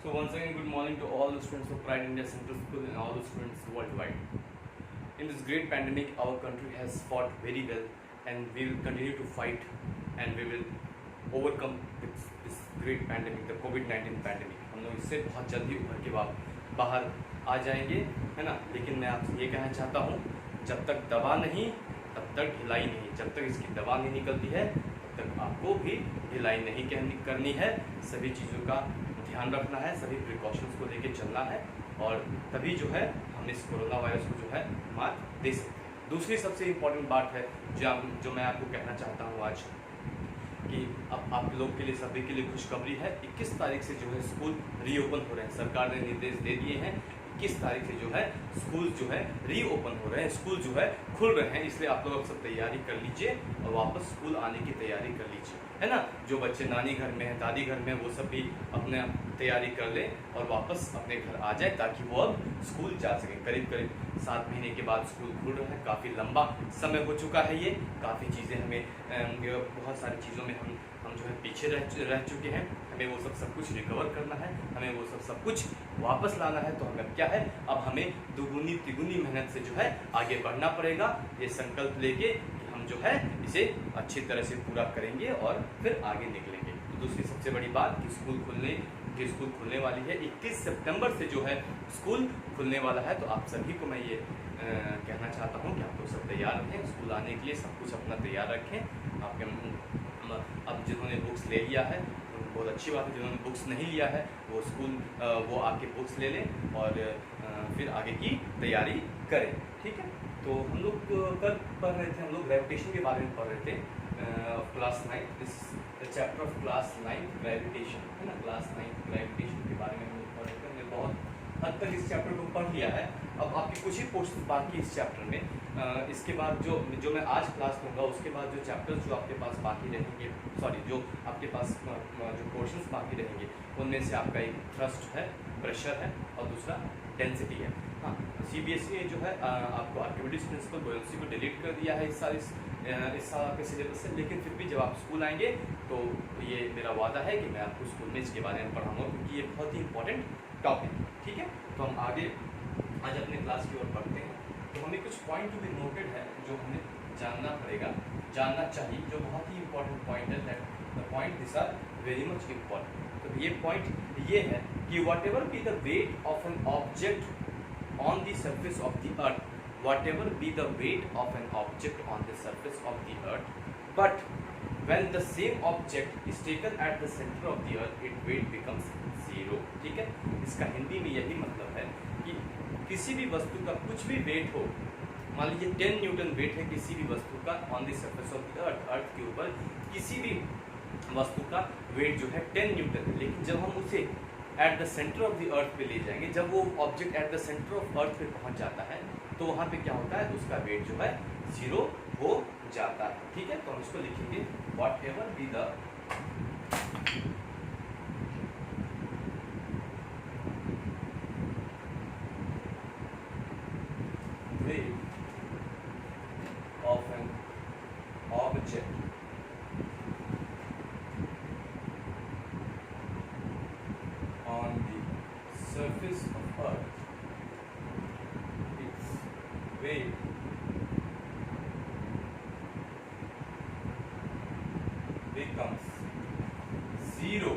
So once again, good morning to all the students of Pride India Central School and all the students worldwide. In this great pandemic, our country has fought very well, and we will continue to fight, and we will overcome this great pandemic, the COVID-19 pandemic. हम लोग इससे बहुत जल्दी उभर के बाहर आ जाएंगे, है ना। लेकिन मैं आपसे ये कहना चाहता हूँ, जब तक दवा नहीं तब तक ढिलाई नहीं। जब तक इसकी दवा नहीं निकलती है तब तक आपको भी ढिलाई नहीं करनी है। सभी चीज़ों का ध्यान रखना है, सभी प्रिकॉशंस को लेके चलना है, और तभी जो है हम इस कोरोना वायरस को जो है मात दे सकते हैं। दूसरी सबसे इम्पोर्टेंट बात है जो मैं आपको कहना चाहता हूँ आज, कि अब आप लोग के लिए, सभी के लिए खुशखबरी है। 21 तारीख से जो है स्कूल रीओपन हो रहे हैं। सरकार ने निर्देश दे दिए हैं, 21 तारीख से जो है स्कूल जो है रीओपन हो रहे हैं, स्कूल जो है खुल रहे हैं। इसलिए आप लोग सब तैयारी कर लीजिए और वापस स्कूल आने की तैयारी कर लीजिए, है ना। जो बच्चे नानी घर में हैं, दादी घर में, वो सब भी अपने तैयारी कर लें और वापस अपने घर आ जाए, ताकि वो अब स्कूल जा सकें। करीब 7 महीने के बाद स्कूल खुल रहा है। काफ़ी लंबा समय हो चुका है ये। काफ़ी चीज़ें हमें बहुत सारी चीज़ों में हम जो है पीछे रह चुके हैं। हमें वो सब कुछ रिकवर करना है, हमें वो सब कुछ वापस लाना है। तो हमें क्या है, अब हमें दुगुनी तिगुनी मेहनत से जो है आगे बढ़ना पड़ेगा। ये संकल्प लेके कि हम जो है इसे अच्छी तरह से पूरा करेंगे और फिर आगे निकलेंगे। तो दूसरी सबसे बड़ी बात कि स्कूल खुलने वाली है। 21 सितंबर से जो है स्कूल खुलने वाला है। तो आप सभी को मैं ये कहना चाहता हूँ कि आप लोग सब तैयार रहें स्कूल आने के लिए। सब कुछ अपना तैयार रखें। आपके अब जिन्होंने बुक्स ले लिया है बहुत अच्छी बात है। जिन्होंने बुक्स नहीं लिया है वो आके बुक्स ले लें और फिर आगे की तैयारी करें, ठीक है। तो हम लोग कल पढ़ रहे थे, हम लोग ग्रेविटेशन के बारे में पढ़ रहे थे, class 9, this chapter of class 9 gravitation, है ना। क्लास 9 ग्रेविटेशन के बारे में हम लोग पढ़ रहे थे। हमने बहुत हद तक इस चैप्टर को पढ़ लिया है। अब आपके कुछ ही पोर्शन बाकी इस चैप्टर में। इसके बाद जो मैं आज क्लास लूँगा, उसके बाद जो चैप्टर्स जो आपके पास बाकी रहेंगे, जो आपके पास जो पोर्शंस बाकी रहेंगे, उनमें से आपका एक थ्रस्ट है, प्रेशर है, और दूसरा डेंसिटी है। हाँ, CBSE ने जो है आपको आर्किमिडीज प्रिंसिपल बुयांसी को डिलीट कर दिया है इस साल आपके सिलेबस से। लेकिन फिर भी जब आप स्कूल आएंगे तो ये मेरा वादा है कि मैं आपको स्कूल में इसके बारे में पढ़ाऊँगा, क्योंकि ये बहुत ही इंपॉर्टेंट टॉपिक है, ठीक है। तो हम आगे आज अपने क्लास की ओर बढ़ते हैं। तो हमें कुछ पॉइंट टू बी नोटेड है जो हमें जानना चाहिए, जो बहुत ही इंपॉर्टेंट पॉइंट है। That the point this are very much important. तो ये पॉइंट ये है कि whatever be the weight of an object on the surface of the earth, whatever be the weight of an object on the surface of the earth, but when the same object is taken at the center of the earth, its weight becomes zero, ठीक है। इसका हिंदी में यही मतलब है कि किसी भी वस्तु का कुछ भी वेट हो, मान लीजिए 10 न्यूटन वेट है किसी भी वस्तु का on the surface of the earth, earth के ऊपर किसी भी वस्तु का वेट जो है 10 न्यूटन है। लेकिन जब हम उसे at the centre of the अर्थ पे ले जाएंगे, जब वो object at the centre of earth पे पहुंच जाता है, तो वहाँ पे क्या होता है, उसका वेट जो है 0 हो जाता है, ठीक है। तो हम इसको लिखेंगे whatever be the weight of an object on the surface of earth, its weight becomes zero.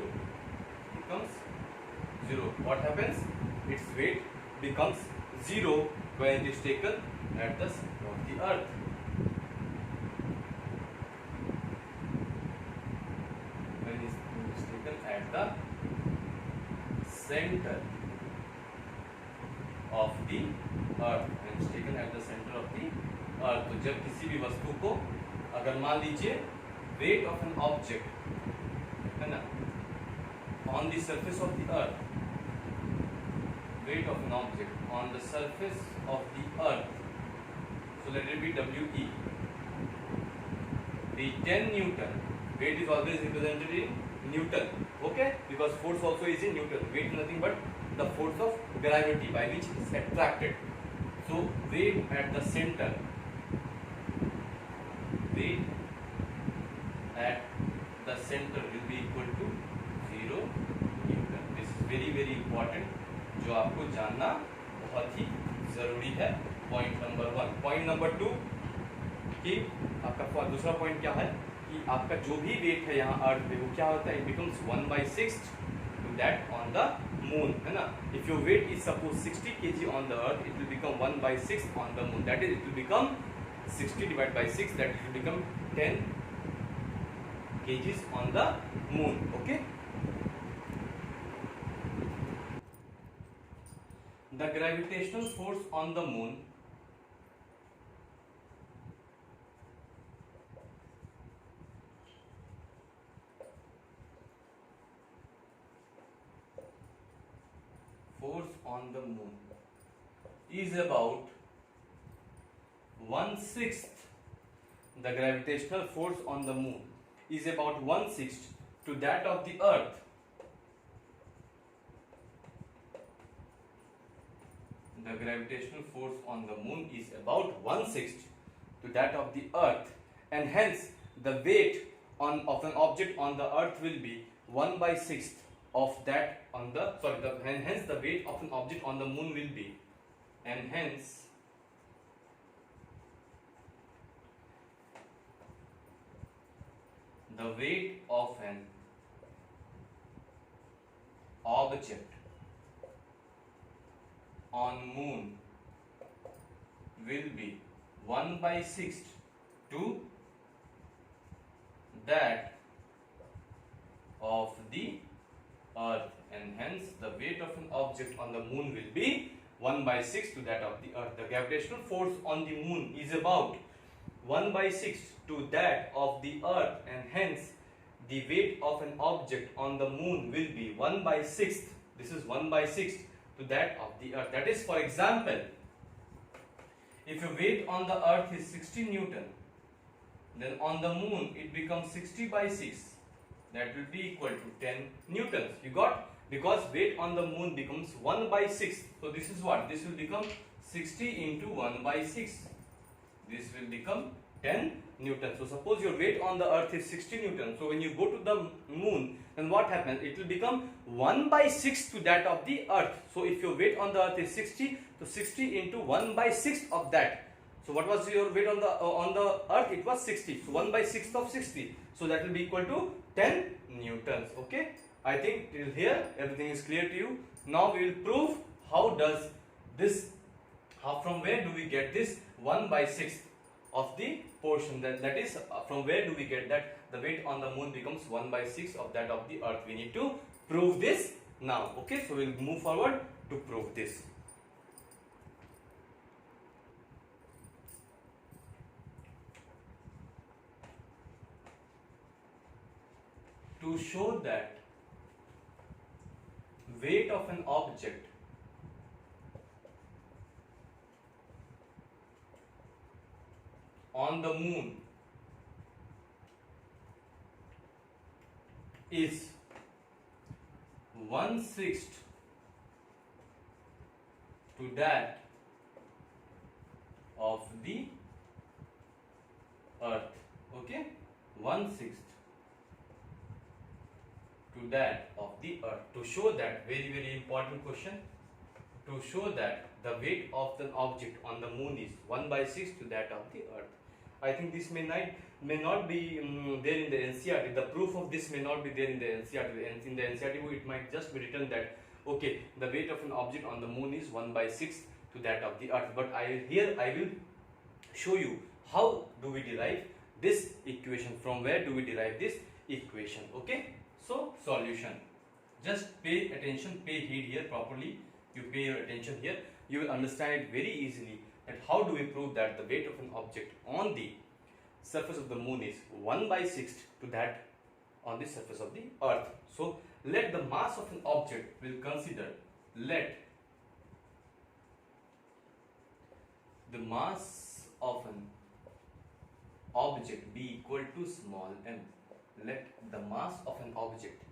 What happens? Its weight becomes 0 when it is taken at the center of the earth. When it is taken at the center of the earth, when it is taken at the center of the earth, तो जब किसी भी वस्तु को, अगर मान लीजिए weight of an object, है ना, on the surface of the earth, weight of an object on the surface of the earth, so let it be WE. The 10 Newton, weight is always represented in Newton, okay, because force also is in Newton. Weight is nothing but the force of gravity by which it is attracted. So weight at the center, weight at the center will be equal to 0 Newton. This is very very important, जो आपको जानना बहुत ही जरूरी है। Point number 1। Point number 2 कि आपका दूसरा point क्या है कि आपका जो भी वेट है यहाँ अर्थ पे वो क्या होता है, it becomes 1/6 to that on the moon, है ना। If your weight is suppose 60 kg on the earth, it will become 1/6 on the moon, that is it will become 60 divided by 6, that will become 10 kgs on the moon. Okay, the gravitational force on the moon is about 1/6. The gravitational force on the moon is about 1/6 to that of the earth. The gravitational force on the moon is about 1/6 to that of the earth, and hence the weight of an object on the earth will be 1/6 of that on the and hence the weight of an object on the moon will be, and hence the weight of an object on moon will be 1/6 to that of the earth, and hence the weight of an object on the moon will be 1/6 to that of the earth. The gravitational force on the moon is about 1/6 to that of the earth, and hence the weight of an object on the moon will be 1/6. This is 1/6 to that of the earth. That is, for example, if your weight on the earth is 60 Newton, then on the moon it becomes 60/6. That will be equal to 10 newtons. You got? Because weight on the moon becomes 1/6. So this is what? This will become 60 into 1/6. This will become 10 newtons. So suppose your weight on the earth is 60 newtons. So when you go to the moon, then what happens? It will become 1/6 to that of the earth. So if your weight on the earth is 60, so 60 into 1/6 of that. So what was your weight on the earth? It was 60. So 1/6 of 60. So that will be equal to 10 newtons. Okay. I think till here everything is clear to you. Now we will prove how does this, from where do we get this 1/6 of the portion, that is from where do we get that the weight on the moon becomes 1/6 of that of the earth. We need to prove this now. Okay, so we will move forward to prove this. To show that weight of an object on the moon is 1/6 to that of the earth. Okay, 1/6 to that of the earth. To show that, very important question, to show that the weight of an object on the moon is 1/6 to that of the earth. I think this may not be there in the NCERT. The proof of this may not be there in the NCERT. In the NCERT it might just be written that okay, the weight of an object on the moon is 1/6 to that of the earth. But I will show you how do we derive this equation, from where do we derive this equation. Okay, so solution. Just pay attention, pay heed here properly. You pay your attention here, you will understand it very easily. And how do we prove that the weight of an object on the surface of the moon is 1/6 to that on the surface of the earth? So let the mass of an object, will consider, let the mass of an object be equal to small m. Let the mass of an object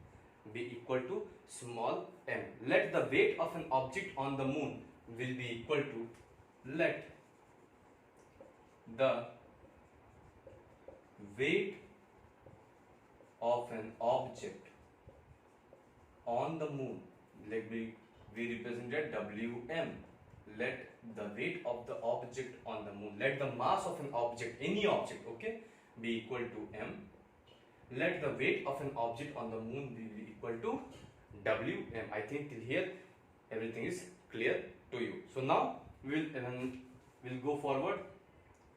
be equal to small m. Let the weight of an object on the moon will be equal to, let the weight of an object on the moon, let me we represented Wm. Let the weight of the object on the moon, let the mass of an object, any object, okay, be equal to m. Let the weight of an object on the moon be equal to Wm. I think till here everything is clear to you. So now we'll go forward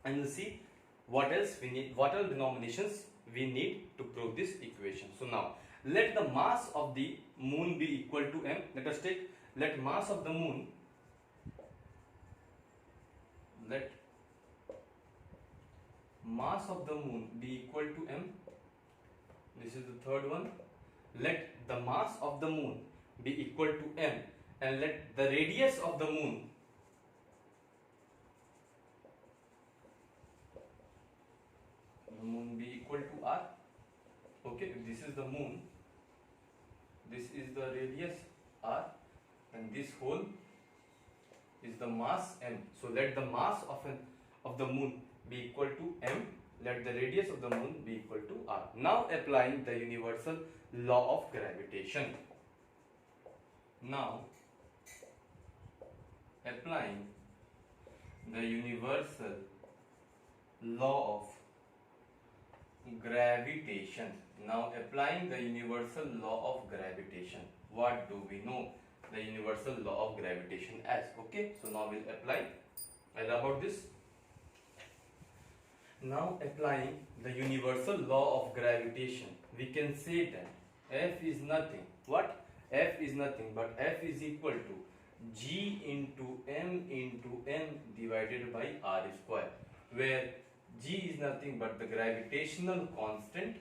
and we'll see what else we need, what are denominations we need to prove this equation. So now let the mass of the moon be equal to m. Let us take, let mass of the moon, let mass of the moon be equal to m. This is the third one. Let the mass of the moon be equal to m, and let the radius of the moon be equal to r. Okay, if this is the moon, this is the radius r, and this whole is the mass m. So let the mass of the moon be equal to m. Let the radius of the moon be equal to r. Now applying the universal law of gravitation. Now applying the universal law of gravitation. Now applying the universal law of gravitation. What do we know the universal law of gravitation as? Okay, so now we'll apply. And about this, now applying the universal law of gravitation, we can say that F is nothing. What? F is nothing but F is equal to G into m divided by r square, where G is nothing but the gravitational constant.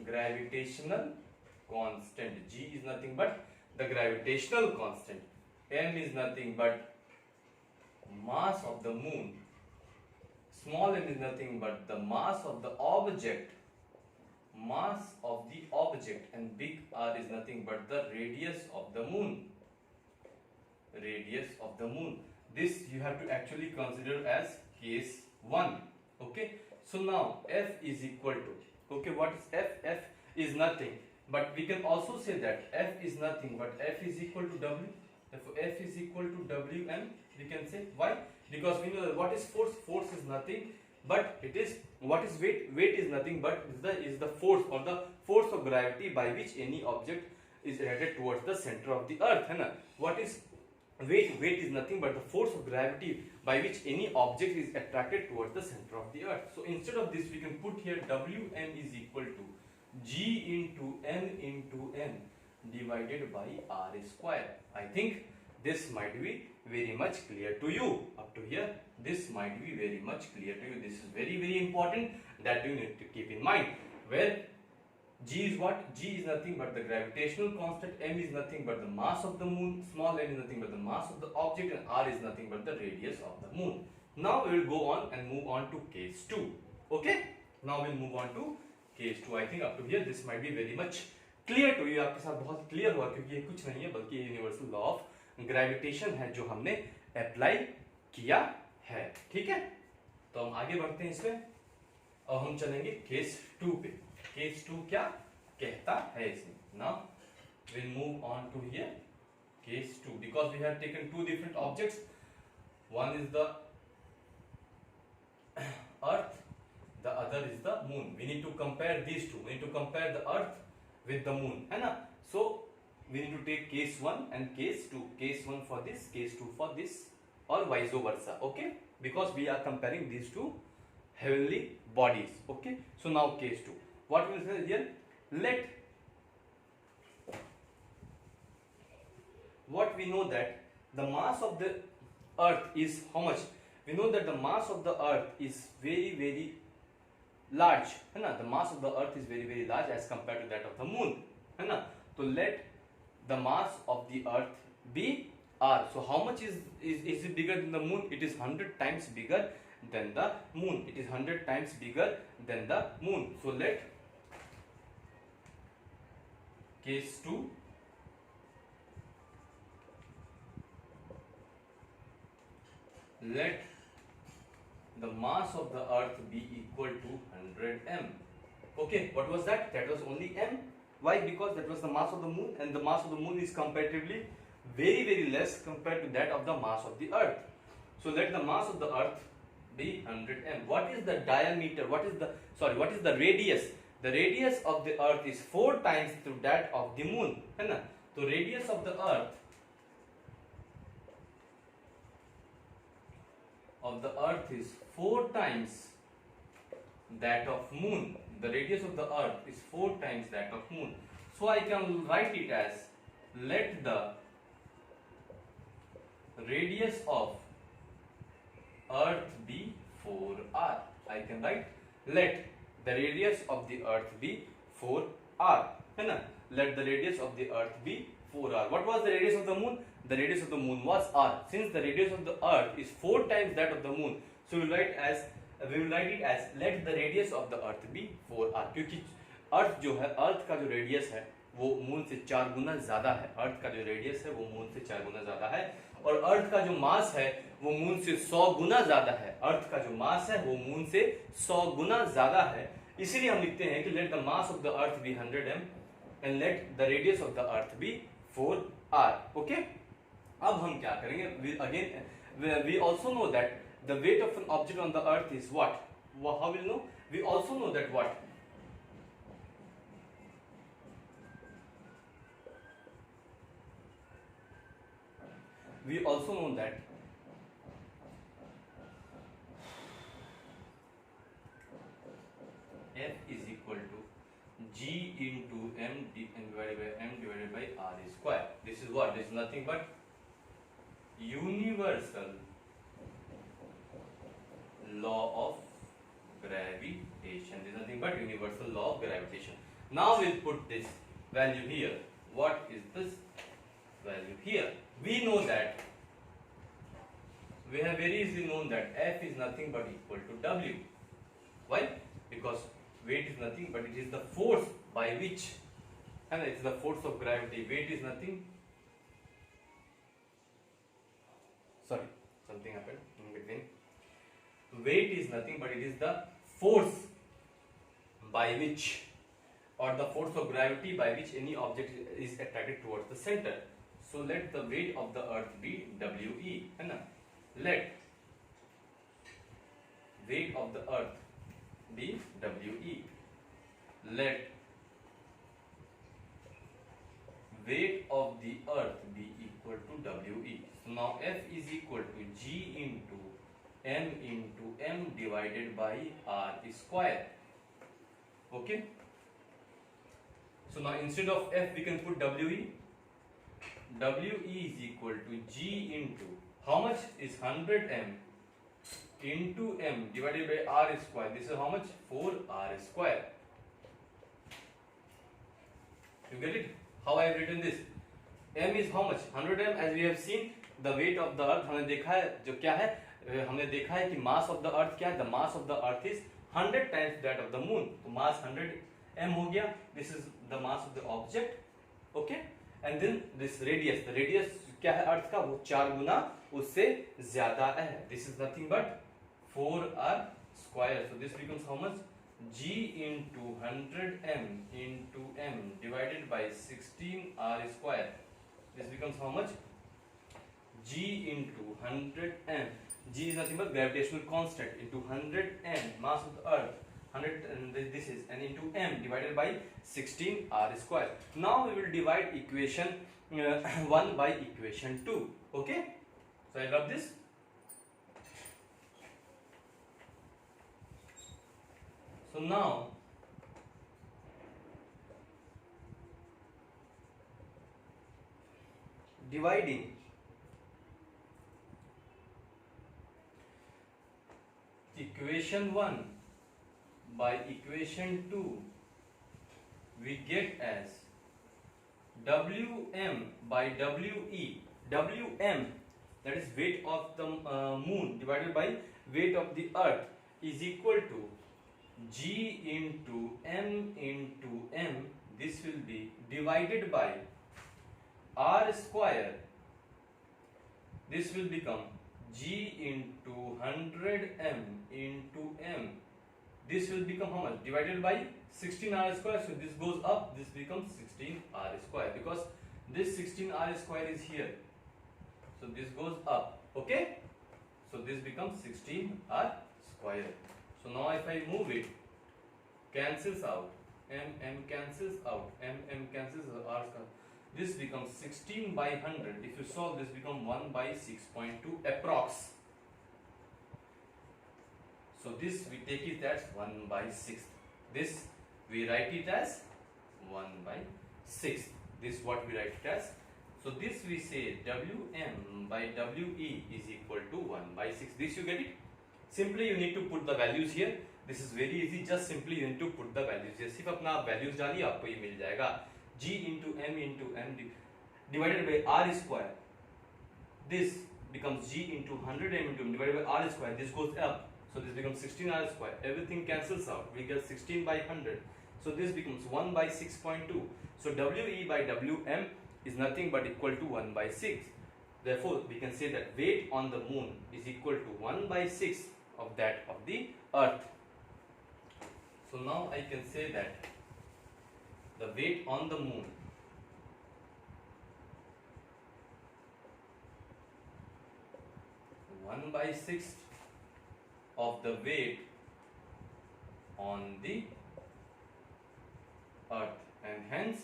Gravitational constant. G is nothing but the gravitational constant. M is nothing but mass of the moon. Small m is nothing but the mass of the object. Mass of the object, and big R is nothing but the radius of the moon. Radius of the moon. This you have to actually consider as case 1. Okay, so now F is equal to, okay, what is F? F is nothing, but we can also say that F is nothing but F is equal to W. If F is equal to Wm, we can say. Why? Because we know that what is force? Force is nothing but it is, what is weight? Weight is nothing but is the force, or the force of gravity by which any object is headed towards the center of the earth. है ना? What is weight? Weight is nothing but the force of gravity by which any object is attracted towards the center of the earth. So instead of this, we can put here Wm is equal to G into n divided by r square. I think this might be very much clear to you. Up to here, this might be very much clear to you. This is very, very important that you need to keep in mind. Where G is what? G is nothing but the gravitational constant, m is nothing but the mass of the moon, small m is nothing but the mass of the object, and r is nothing but the radius of the moon. Now we will go on and move on to case 2. Okay? Now we will move on to case 2. I think up to here this might be very much clear to you. आपके साथ बहुत clear हुआ, क्योंकि ये कुछ नहीं है बल्कि यूनिवर्सल लॉ ऑफ ग्रेविटेशन है जो हमने अप्लाई किया है. ठीक है, तो हम आगे बढ़ते हैं इसमें. अब हम चलेंगे केस 2 पे. केस 2 क्या कहता है इसमें? Now we'll move on to here case 2, because we have taken two different objects. One is the earth, the other is the moon. We need to compare these two. We need to compare the earth with the moon, है ना? So we need to take case 1 and case 2. Case 1 for this, case 2 for this, or vice versa. Okay, because we are comparing these two heavenly bodies. Okay, so now case 2. What will say here? Let what we know that the mass of the earth is how much? We know that the mass of the earth is very, very large, है ना? The mass of the earth is very, very large as compared to that of the moon, है ना? So let the mass of the earth be r. So how much is it bigger than the moon? It is 100 times bigger than the moon. It is 100 times bigger than the moon. So let case 2 let the mass of the earth be equal to 100 m. Okay, what was that? That was only m. Why? Because that was the mass of the moon, and the mass of the moon is comparatively very less compared to that of the mass of the earth. So let the mass of the earth be 100 m. What is the diameter? What is the radius? The radius of the earth is 4 times to that of the moon, है ना? तो radius of the earth is 4 times that of moon. The radius of the earth is 4 times that of moon. So I can write it as, let the radius of earth be 4r. I can write, let the radius of the earth be 4r, है ना? Let the radius of the earth be 4r. What was the radius of the moon? The radius of the moon was r. Since the radius of the earth is 4 times that of the moon, so we will write it as let the radius of the earth be 4r. क्योंकि अर्थ जो है, अर्थ का जो radius है वो moon से 4 गुना ज्यादा है. अर्थ का जो रेडियस है वो मून से 4 गुना ज्यादा है, और अर्थ का जो मास है वो मून से 100 गुना ज्यादा है. अर्थ का जो मास है वो मून से 100 गुना ज्यादा है. इसीलिए हम लिखते हैं कि let the mass of the earth be 100 m and let the radius of the earth be 4r. Okay, अब हम क्या करेंगे? We also know that the weight of an object on the earth is what? How will know? We also know that what? We also know that F is equal to G into M divided by R square. This is what? This is nothing but universal law of gravitation. This is nothing but universal law of gravitation. Now we'll put this value here. What is this value here? We know that, we have very easily known that F is nothing but equal to W. Why? Because weight is nothing but it is the force by which, and it's the force of gravity. Weight is nothing, sorry, something happened in between. Weight is nothing but it is the force by which, or the force of gravity by which any object is attracted towards the center. So let the weight of the earth be We, है ना? Let weight of the earth be We. Let weight of the earth be equal to We. So now F is equal to G into M divided by R square. Okay. So now instead of F we can put We. We is equal to G into, how much is 100 m into m divided by r square. This is how much? 4r square. You get it? How I have written this? M is how much? 100 m. As we have seen, the weight of the earth हमने देखा है जो क्या है, हमने देखा है कि mass of the earth क्या है? The mass of the earth is 100 times that of the moon. तो mass 100 m हो गया. This is the mass of the object. Okay. And then this radius, the radius क्या है अर्थ का? वो 4 गुना उससे ज्यादा है. This is nothing but 4r square. So this becomes how much? G into 100 m into m divided by 16r square. This becomes how much? G into 100 m. G is nothing but gravitational constant into 100 m, mass of the earth. 100, and this is, and into m divided by 16r square. Now we will divide equation 1 by equation 2. Okay, so I love this. So now dividing equation 1 by equation 2, we get as Wm by We. Wm, that is weight of the moon divided by weight of the earth, is equal to G into m. This will be divided by r square. This will become G into 100 m into m this will become how much? Divided by 16r square. So this goes up, this becomes 16r square, because this 16r square is here. So this goes up. Okay, so this becomes 16r square. So now if I move it, cancels out, m cancels out, m cancels r square. This becomes 16 by 100. If you solve this, become 1 by 6.2 approx. So this we take it as 1 by 6. This we write it as 1 by 6. This what we write it as. So this we say Wm by We is equal to 1 by 6. This you get it? Simply you need to put the values here. This is very easy. Just simply you need to put the values here. सिर्फ अपना आप values डालिए, आपको ये मिल जाएगा. G into m divided by r square. This becomes G into 100m into m divided by r square. This goes up. So this becomes 16r square. Everything cancels out. We get 16 by 100. So this becomes 1 by 6.2. So We by Wm is nothing but equal to 1 by 6. Therefore, we can say that weight on the moon is equal to 1 by 6 of that of the earth. So now I can say that the weight on the moon one by 6 of the weight on the earth, and hence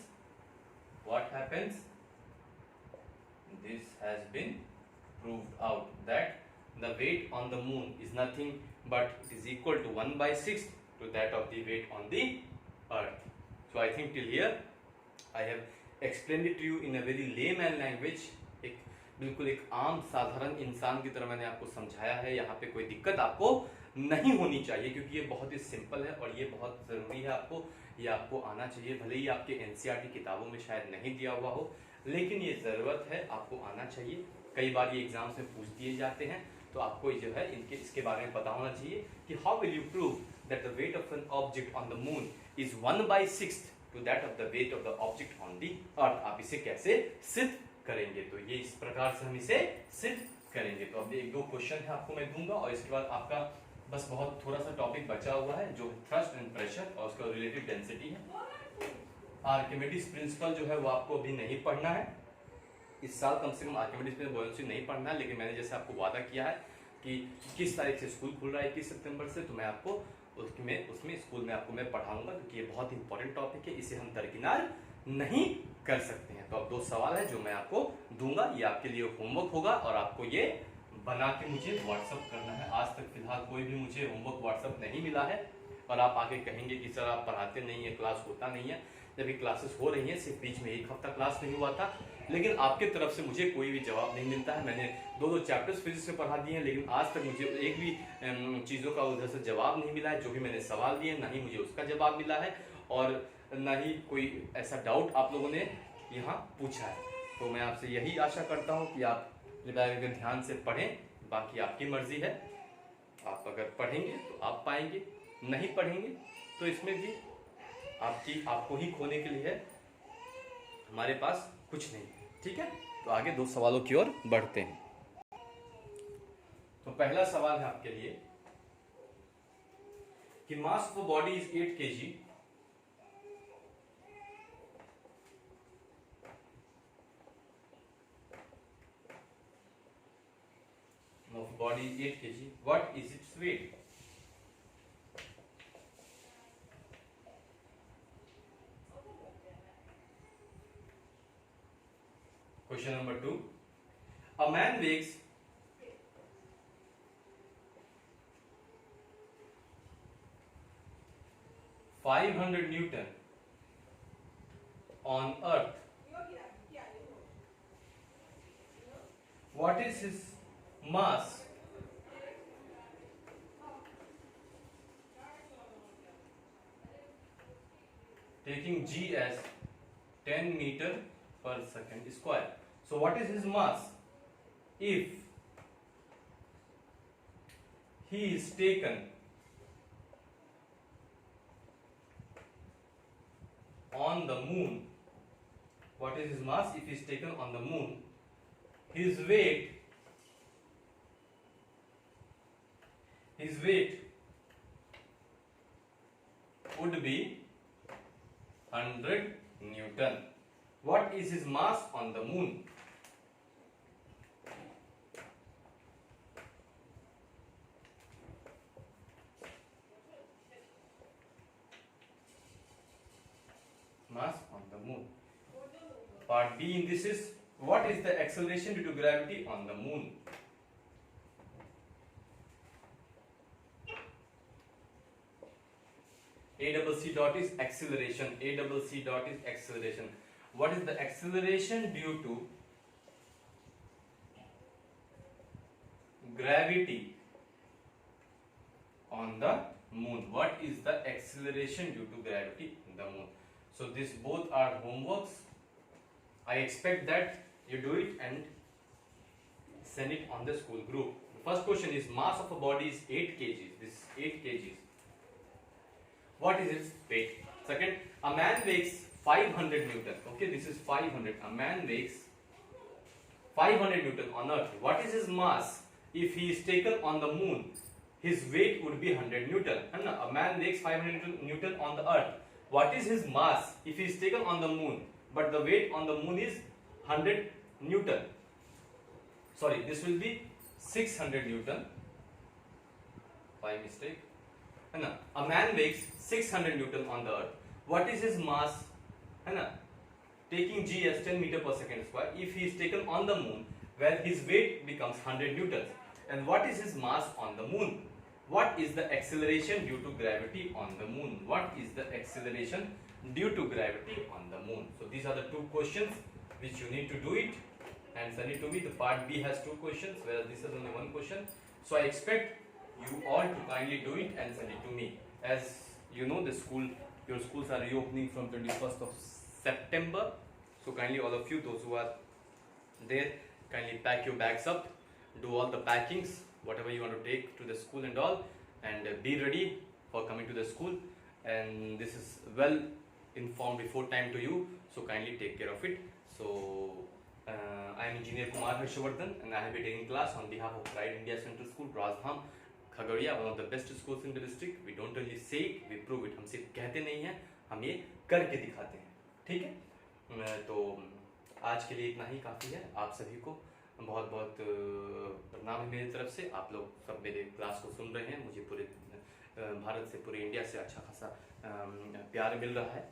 what happens? This has been proved out that the weight on the moon is nothing but it is equal to 1 by 6 to that of the weight on the earth. So I think till here I have explained it to you in a very layman language. एक बिल्कुल एक आम साधारण इंसान की तरह मैंने आपको समझाया है. यहाँ पे कोई दिक्कत आपको नहीं होनी चाहिए, क्योंकि ये बहुत ही सिंपल है और ये बहुत ज़रूरी है. ये आपको आना चाहिए. भले ही आपके एनसीईआरटी किताबों में शायद नहीं दिया हुआ हो, लेकिन ये ज़रूरत है, आपको आना चाहिए. कई बार ये एग्जाम्स में पूछ दिए जाते हैं, तो आपको जो है इसके बारे में पता होना चाहिए कि how will you prove that the weight of an object on the moon is 1 by 6 to that of the weight of the object on the earth. आप इसे कैसे सिद्ध करेंगे? तो ये इस प्रकार से हम इसे सिद्ध करेंगे. तो अब एक दो क्वेश्चन है आपको मैं दूंगा, और इसके बाद आपका बस बहुत थोड़ा सा टॉपिक बचा हुआ है, जो थ्रस्ट एंड प्रेशर और उसका रिलेटेड डेंसिटी है. आर्किमिडीज प्रिंसिपल जो है वो आपको अभी नहीं पढ़ना है इस साल, कम से कम आर्किमिडीज प्रिंसिपल बुओयेंसी नहीं पढ़ना है. लेकिन मैंने जैसे आपको वादा किया है कि किस तारीख से स्कूल खुल रहा है, 21 सितंबर से, तो मैं आपको उसमें स्कूल में आपको मैं पढ़ाऊंगा, क्योंकि ये बहुत इंपॉर्टेंट टॉपिक है. इसे हम दरकिनार नहीं कर सकते हैं. तो अब 2 सवाल है जो मैं आपको दूंगा. ये आपके लिए होमवर्क होगा और आपको ये बना के मुझे व्हाट्सअप करना है. आज तक फिलहाल कोई भी मुझे होमवर्क व्हाट्सअप नहीं मिला है, और आप आगे कहेंगे कि सर आप पढ़ाते नहीं है, क्लास होता नहीं है. जब क्लासेस हो रही हैं, सिर्फ बीच में 1 हफ्ता क्लास नहीं हुआ था, लेकिन आपके तरफ से मुझे कोई भी जवाब नहीं मिलता है. मैंने 2 चैप्टर्स फिजिक्स में पढ़ा दिए हैं, लेकिन आज तक मुझे एक भी चीज़ों का उधर से जवाब नहीं मिला है. जो भी मैंने सवाल दिए, ना ही मुझे उसका जवाब मिला है, और ना ही कोई ऐसा डाउट आप लोगों ने यहाँ पूछा है. तो मैं आपसे यही आशा करता हूँ कि आप अगर ध्यान से पढ़ें. बाकी आपकी मर्जी है, आप अगर पढ़ेंगे तो आप पाएंगे, नहीं पढ़ेंगे तो इसमें भी आपको ही खोने के लिए है, हमारे पास कुछ नहीं. ठीक है, तो आगे 2 सवालों की ओर बढ़ते हैं. तो पहला सवाल है आपके लिए कि mass of body is 8 kg. Of body is 8 kg. What is its weight? Question number 2. A man weighs 500 Newton on Earth. What is his mass? Taking G as 10 meter per second square. So what is his mass if he is taken on the moon? What is his mass if he is taken on the moon? His weight would be 100 Newton. What is his mass on the moon? Mass on the moon. Part B in this is, what is the acceleration due to gravity on the moon? ACC dot is acceleration. ACC dot is acceleration. What is the acceleration due to gravity on the moon? What is the acceleration due to gravity on the moon? So these both are homeworks. I expect that you do it and send it on the school group. The first question is, mass of a body is 8 kgs. This is 8 kgs. What is its weight? Second, a man weighs 500 Newton. Okay, this is 500. A man weighs 500 Newton on Earth. What is his mass? If he is taken on the moon, his weight would be 100 Newton. And a man weighs 500 Newton on the Earth. What is his mass if he is taken on the moon, but the weight on the moon is 100 Newton? Sorry, this will be 600 Newton. By mistake. A man weighs 600 Newton on the Earth. What is his mass? Taking g as 10 meter per second square. If he is taken on the moon, where his weight becomes 100 newtons. And what is his mass on the moon? What is the acceleration due to gravity on the moon? What is the acceleration due to gravity on the moon? So these are the two questions which you need to do it and send it to me. The part B has 2 questions, whereas this is only 1 question. So I expect you all to kindly do it and send it to me. As you know, your schools are reopening from 21st of September. So kindly, all of you, those who are there, kindly pack your bags up, do all the packings, whatever you want to take to the school and all, and be ready for coming to the school. And this is well informed before time to you, so kindly take care of it. So I am Engineer Kumar Harshvardhan, and I have been taking class on behalf of Pride India Central School, Rajdham, Khagaria, one of the best schools in the district. We don't only say it, we prove it. हम सिर्फ कहते नहीं हैं, हम ये करके दिखाते हैं. ठीक है? तो आज के लिए इतना ही काफ़ी है. आप सभी को बहुत बहुत प्रणाम है मेरी तरफ से. आप लोग सब मेरे क्लास को सुन रहे हैं. मुझे पूरे भारत से, पूरे इंडिया से अच्छा खासा प्यार मिल रहा है.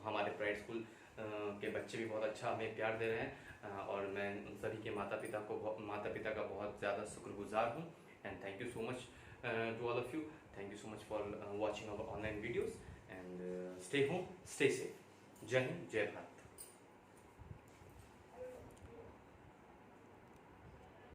हमारे प्राइड स्कूल के बच्चे भी बहुत अच्छा हमें प्यार दे रहे हैं, और मैं उन सभी के माता पिता का बहुत ज़्यादा शुक्रगुजार हूँ. And thank you so much to all of you. Thank you so much for watching our online videos, and stay home, stay safe. Jai Hind, Jai Bharat.